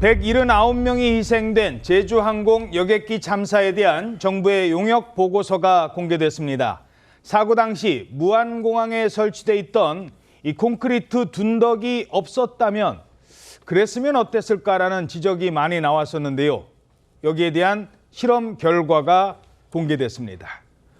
179명이 희생된 제주항공 여객기 참사에 대한 정부의 용역 보고서가 공개됐습니다. 사고 당시 무안공항에 설치돼 있던 이 콘크리트 둔덕이 없었다면 그랬으면 어땠을까라는 지적이 많이 나왔었는데요. 여기에 대한 실험 결과가 공개됐습니다.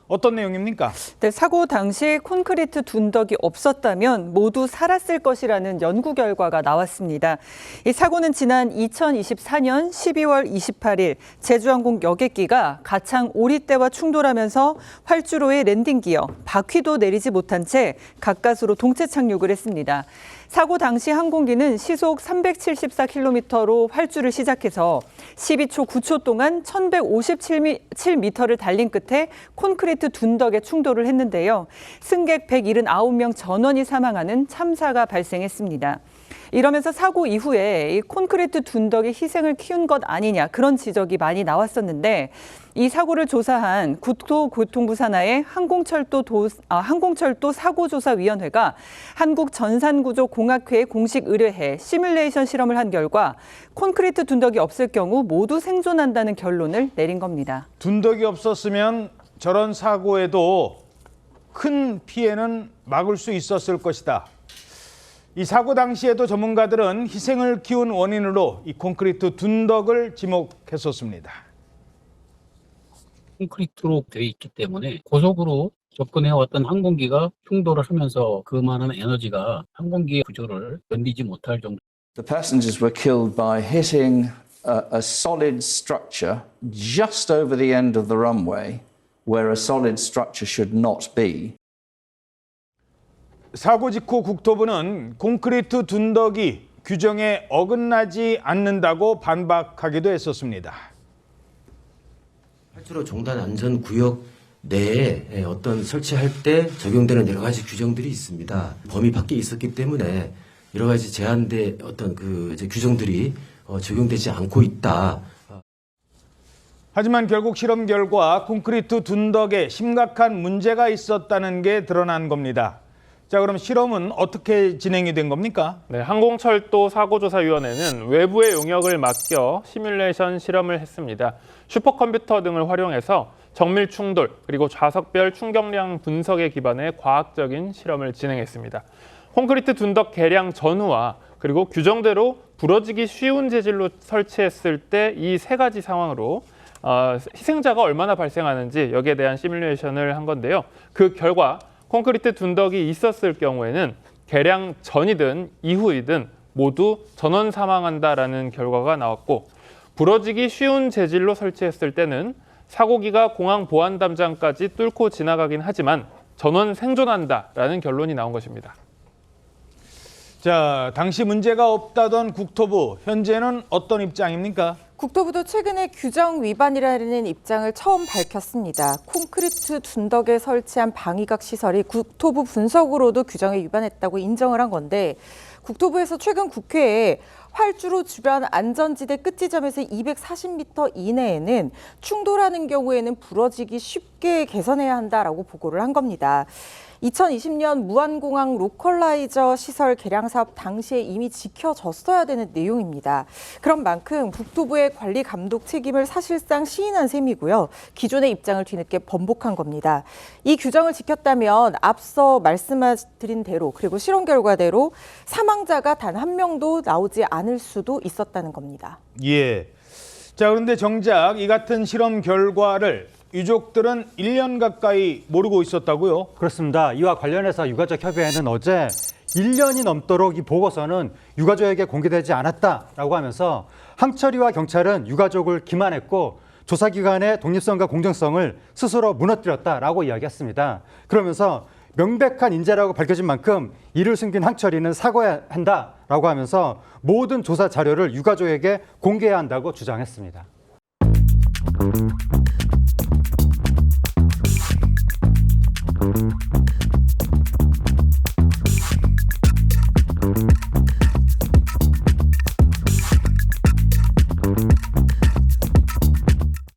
어떤 내용입니까? 네, 사고 당시 콘크리트 둔덕이 없었다면 모두 살았을 것이라는 연구 결과가 나왔습니다. 이 사고는 지난 2024년 12월 28일 제주항공 여객기가 가창 오리대와 충돌하면서 활주로에 랜딩 기어 바퀴도 내리지 못한 채 가까스로 동체 착륙을 했습니다. 사고 당시 항공기는 시속 374km로 활주를 시작해서 12초 9초 동안 1157m를 달린 끝에 콘크리트 둔덕에 충돌을 했는데요. 승객 179명 전원이 사망하는 참사가 발생했습니다. 이러면서 사고 이후에 이 콘크리트 둔덕이 희생을 키운 것 아니냐 그런 지적이 많이 나왔었는데 이 사고를 조사한 국토교통부 산하의 항공철도 사고조사위원회가 한국전산구조공학회에 공식 의뢰해 시뮬레이션 실험을 한 결과 콘크리트 둔덕이 없을 경우 모두 생존한다는 결론을 내린 겁니다. 둔덕이 없었으면 저런 사고에도 큰 피해는 막을 수 있었을 것이다. 이 사고 당시에도 전문가들은 희생을 키운 원인으로 이 콘크리트 둔덕을 지목했었습니다. 콘크리트로 되어 있기 때문에 고속으로 접근해왔던 항공기가 충돌을 하면서 그만한 에너지가 항공기의 구조를 견디지 못할 정도. The passengers were killed by hitting a solid structure just over the end of the runway, where a solid structure should not be. 사고 직후 국토부는 콘크리트 둔덕이 규정에 어긋나지 않는다고 반박하기도 했었습니다. 활주로 종단 안전 구역 내에 어떤 설치할 때 적용되는 여러 가지 규정들이 있습니다. 범위 밖에 있었기 때문에 여러 가지 제한된 어떤 규정들이 적용되지 않고 있다. 하지만 결국 실험 결과 콘크리트 둔덕에 심각한 문제가 있었다는 게 드러난 겁니다. 자, 그럼 실험은 어떻게 진행이 된 겁니까? 네, 항공철도 사고조사위원회는 외부의 용역을 맡겨 시뮬레이션 실험을 했습니다. 슈퍼컴퓨터 등을 활용해서 정밀 충돌 그리고 좌석별 충격량 분석에 기반해 과학적인 실험을 진행했습니다. 콘크리트 둔덕 개량 전후와 그리고 규정대로 부러지기 쉬운 재질로 설치했을 때 이 세 가지 상황으로 희생자가 얼마나 발생하는지 여기에 대한 시뮬레이션을 한 건데요. 그 결과 콘크리트 둔덕이 있었을 경우에는 개량 전이든 이후이든 모두 전원 사망한다라는 결과가 나왔고 부러지기 쉬운 재질로 설치했을 때는 사고기가 공항 보안 담장까지 뚫고 지나가긴 하지만 전원 생존한다라는 결론이 나온 것입니다. 자, 당시 문제가 없다던 국토부, 현재는 어떤 입장입니까? 국토부도 최근에 규정 위반이라는 입장을 처음 밝혔습니다. 콘크리트 둔덕에 설치한 방위각 시설이 국토부 분석으로도 규정에 위반했다고 인정을 한 건데 국토부에서 최근 국회에 활주로 주변 안전지대 끝지점에서 240m 이내에는 충돌하는 경우에는 부러지기 쉽게 개선해야 한다라고 보고를 한 겁니다. 2020년 무안공항 로컬라이저 시설 개량 사업 당시에 이미 지켜졌어야 되는 내용입니다. 그런 만큼 국토부의 관리 감독 책임을 사실상 시인한 셈이고요. 기존의 입장을 뒤늦게 번복한 겁니다. 이 규정을 지켰다면 앞서 말씀드린 대로 그리고 실험 결과대로 사망자가 단 한 명도 나오지 않을 수도 있었다는 겁니다. 예. 자, 그런데 정작 이 같은 실험 결과를 유족들은 1년 가까이 모르고 있었다고요? 그렇습니다. 이와 관련해서 유가족 협의회는 어제 1년이 넘도록 이 보고서는 유가족에게 공개되지 않았다라고 하면서 항철이와 경찰은 유가족을 기만했고 조사기관의 독립성과 공정성을 스스로 무너뜨렸다라고 이야기했습니다. 그러면서 명백한 인재라고 밝혀진 만큼 이를 숨긴 항철이는 사과해야 한다라고 하면서 모든 조사 자료를 유가족에게 공개해야 한다고 주장했습니다.